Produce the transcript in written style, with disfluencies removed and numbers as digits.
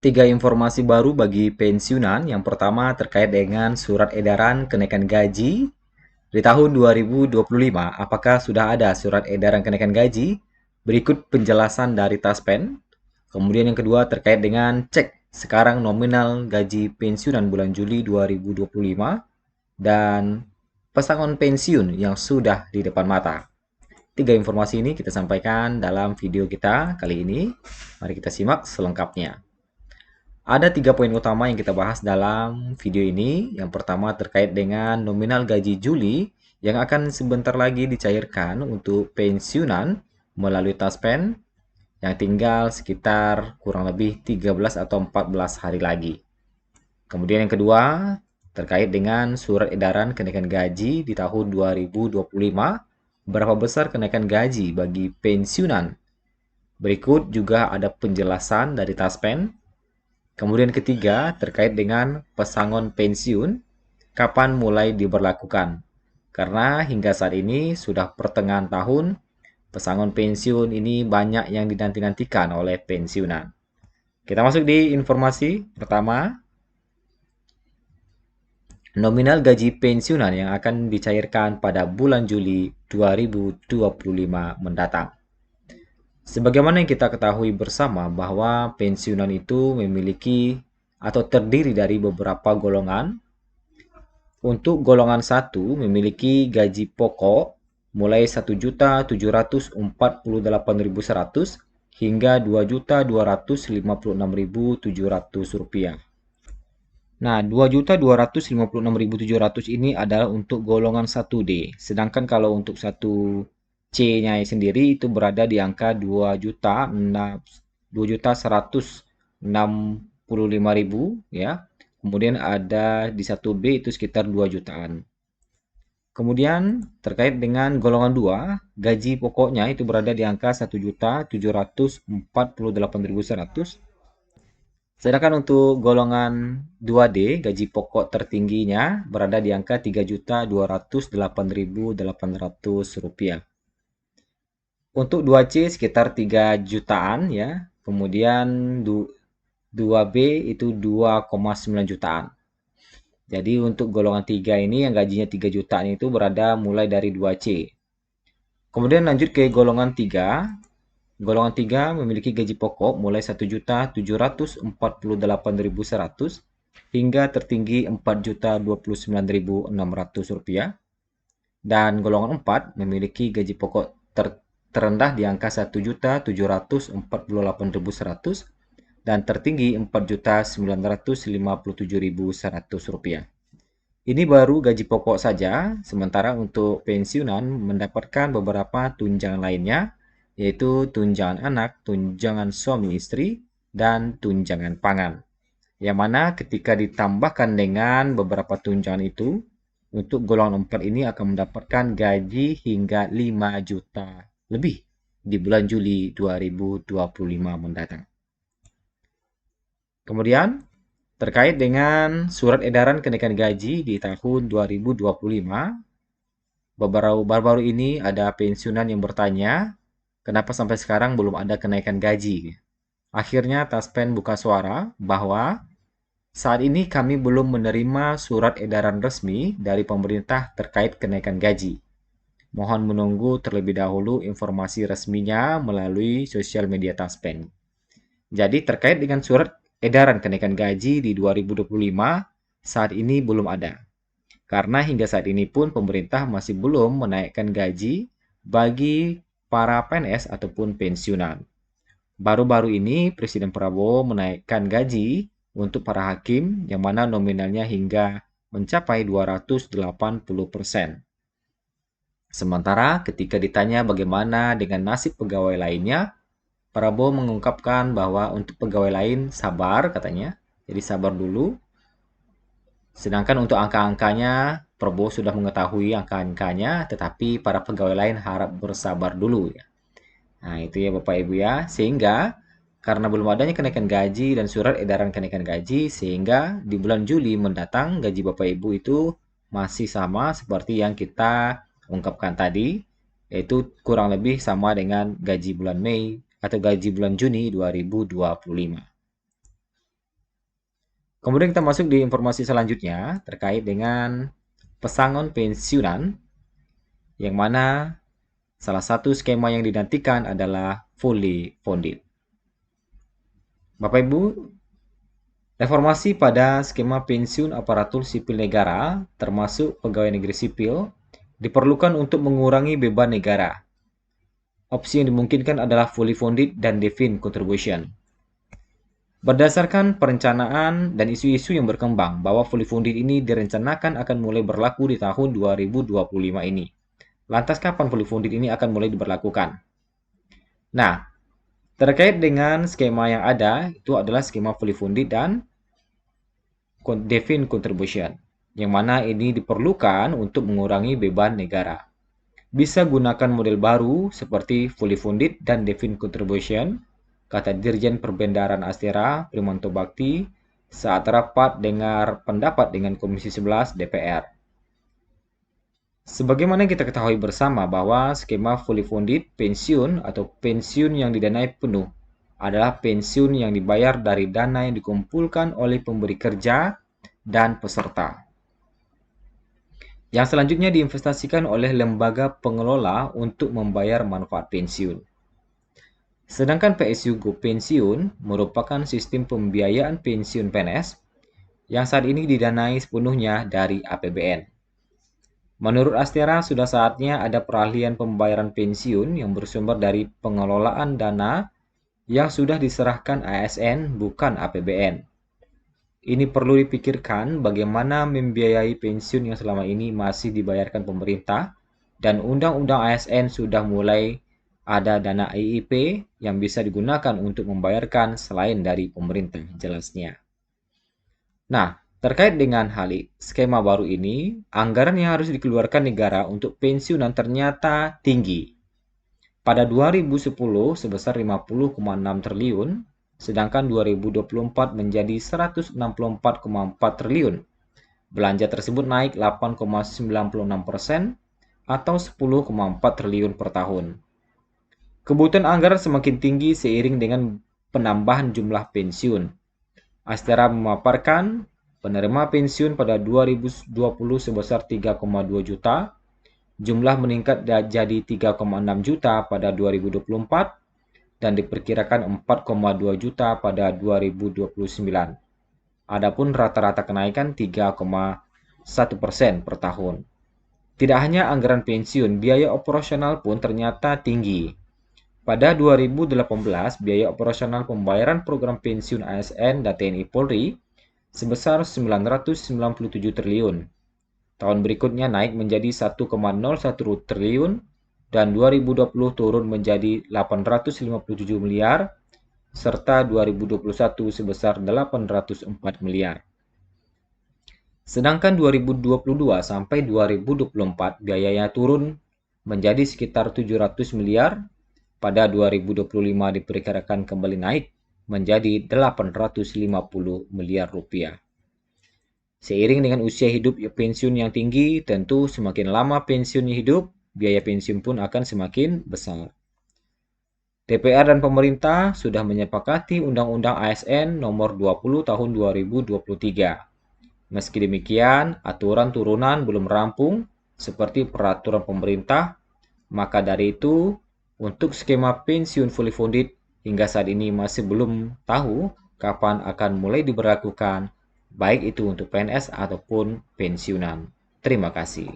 Tiga informasi baru bagi pensiunan. Yang pertama terkait dengan surat edaran kenaikan gaji di tahun 2025. Apakah sudah ada surat edaran kenaikan gaji? Berikut penjelasan dari Taspen. Kemudian yang kedua terkait dengan cek sekarang nominal gaji pensiunan bulan Juli 2025 dan pesangon pensiun yang sudah di depan mata. Tiga informasi ini kita sampaikan dalam video kita kali ini. Mari kita simak selengkapnya. Ada tiga poin utama yang kita bahas dalam video ini. Yang pertama terkait dengan nominal gaji Juli yang akan sebentar lagi dicairkan untuk pensiunan melalui Taspen yang tinggal sekitar kurang lebih 13 atau 14 hari lagi. Kemudian yang kedua terkait dengan surat edaran kenaikan gaji di tahun 2025, berapa besar kenaikan gaji bagi pensiunan. Berikut juga ada penjelasan dari Taspen. Kemudian ketiga, terkait dengan pesangon pensiun, kapan mulai diberlakukan. Karena hingga saat ini sudah pertengahan tahun, pesangon pensiun ini banyak yang dinanti-nantikan oleh pensiunan. Kita masuk di informasi pertama, nominal gaji pensiunan yang akan dicairkan pada bulan Juli 2025 mendatang. Sebagaimana yang kita ketahui bersama bahwa pensiunan itu memiliki atau terdiri dari beberapa golongan. Untuk golongan 1 memiliki gaji pokok mulai 1.748.100 hingga 2.256.700 rupiah. Nah, 2.256.700 ini adalah untuk golongan 1D. Sedangkan kalau untuk 1C-nya sendiri itu berada di angka 2.165.000 ya. Kemudian ada di 1B itu sekitar 2 jutaan. Kemudian terkait dengan golongan 2, gaji pokoknya itu berada di angka 1.748.100. Sedangkan untuk golongan 2D, gaji pokok tertingginya berada di angka 3.208.800 rupiah. Untuk 2C sekitar 3 jutaan ya. Kemudian 2B itu 2,9 jutaan. Jadi untuk golongan 3 ini yang gajinya 3 jutaan itu berada mulai dari 2C. Kemudian lanjut ke golongan 3. Golongan 3 memiliki gaji pokok mulai 1.748.100 hingga tertinggi 4.029.600 rupiah. Dan golongan 4 memiliki gaji pokok terendah di angka 1.748.100 dan tertinggi 4.957.100 rupiah. Ini baru gaji pokok saja, sementara untuk pensiunan mendapatkan beberapa tunjangan lainnya, yaitu tunjangan anak, tunjangan suami istri, dan tunjangan pangan. Yang mana ketika ditambahkan dengan beberapa tunjangan itu, untuk golongan 4 ini akan mendapatkan gaji hingga 5 juta lebih di bulan Juli 2025 mendatang. Kemudian, terkait dengan surat edaran kenaikan gaji di tahun 2025, baru-baru ini ada pensiunan yang bertanya, kenapa sampai sekarang belum ada kenaikan gaji? Akhirnya Taspen buka suara bahwa saat ini kami belum menerima surat edaran resmi dari pemerintah terkait kenaikan gaji. Mohon menunggu terlebih dahulu informasi resminya melalui sosial media Taspen. Jadi terkait dengan surat edaran kenaikan gaji di 2025 saat ini belum ada. Karena hingga saat ini pun pemerintah masih belum menaikkan gaji bagi para PNS ataupun pensiunan. Baru-baru ini Presiden Prabowo menaikkan gaji untuk para hakim yang mana nominalnya hingga mencapai 280%. Sementara ketika ditanya bagaimana dengan nasib pegawai lainnya, Prabowo mengungkapkan bahwa untuk pegawai lain sabar katanya, jadi sabar dulu. Sedangkan untuk angka-angkanya, Prabowo sudah mengetahui angka-angkanya, tetapi para pegawai lain harap bersabar dulu ya. Nah itu ya Bapak Ibu ya, sehingga karena belum adanya kenaikan gaji dan surat edaran kenaikan gaji, sehingga di bulan Juli mendatang gaji Bapak Ibu itu masih sama seperti yang kita ungkapkan tadi, yaitu kurang lebih sama dengan gaji bulan Mei atau gaji bulan Juni 2025. Kemudian kita masuk di informasi selanjutnya terkait dengan pesangon pensiunan, yang mana salah satu skema yang dinantikan adalah fully funded. Bapak Ibu, reformasi pada skema pensiun aparatur sipil negara, termasuk pegawai negeri sipil, diperlukan untuk mengurangi beban negara. Opsi yang dimungkinkan adalah fully funded dan defined contribution. Berdasarkan perencanaan dan isu-isu yang berkembang bahwa fully funded ini direncanakan akan mulai berlaku di tahun 2025 ini. Lantas kapan fully funded ini akan mulai diberlakukan? Nah, terkait dengan skema yang ada, itu adalah skema fully funded dan defined contribution, yang mana ini diperlukan untuk mengurangi beban negara. Bisa gunakan model baru seperti fully funded dan defined contribution, kata Dirjen Perbendaharaan Astera Primanto Bakti saat rapat dengar pendapat dengan Komisi 11 DPR. Sebagaimana kita ketahui bersama bahwa skema fully funded pensiun atau pensiun yang didanai penuh adalah pensiun yang dibayar dari dana yang dikumpulkan oleh pemberi kerja dan peserta. Yang selanjutnya diinvestasikan oleh lembaga pengelola untuk membayar manfaat pensiun. Sedangkan PSU Go Pensiun merupakan sistem pembiayaan pensiun PNS yang saat ini didanai sepenuhnya dari APBN. Menurut Astera, sudah saatnya ada peralihan pembayaran pensiun yang bersumber dari pengelolaan dana yang sudah diserahkan ASN bukan APBN. Ini perlu dipikirkan bagaimana membiayai pensiun yang selama ini masih dibayarkan pemerintah dan Undang-Undang ASN sudah mulai ada dana IIP yang bisa digunakan untuk membayarkan selain dari pemerintah, jelasnya. Nah, terkait dengan hal skema baru ini, anggaran yang harus dikeluarkan negara untuk pensiunan ternyata tinggi. Pada 2010 sebesar 50,6 triliun, sedangkan 2024 menjadi 164,4 triliun. Belanja tersebut naik 8,96% atau 10,4 triliun per tahun. Kebutuhan anggaran semakin tinggi seiring dengan penambahan jumlah pensiun. Astera memaparkan penerima pensiun pada 2020 sebesar 3,2 juta, jumlah meningkat jadi 3,6 juta pada 2024 dan diperkirakan 4,2 juta pada 2029. Adapun rata-rata kenaikan 3,1% per tahun. Tidak hanya anggaran pensiun, biaya operasional pun ternyata tinggi. Pada 2018, biaya operasional pembayaran program pensiun ASN dan TNI Polri sebesar 997 triliun. Tahun berikutnya naik menjadi 1,01 triliun dan 2020 turun menjadi 857 miliar serta 2021 sebesar 804 miliar. Sedangkan 2022 sampai 2024 biayanya turun menjadi sekitar 700 miliar, pada 2025 diperkirakan kembali naik menjadi 850 miliar rupiah. Seiring dengan usia hidup pensiun yang tinggi, tentu semakin lama pensiun hidup, biaya pensiun pun akan semakin besar. DPR dan pemerintah sudah menyepakati Undang-Undang ASN Nomor 20 Tahun 2023. Meski demikian, aturan turunan belum rampung seperti peraturan pemerintah, maka dari itu, untuk skema pensiun fully funded hingga saat ini masih belum tahu kapan akan mulai diberlakukan, baik itu untuk PNS ataupun pensiunan. Terima kasih.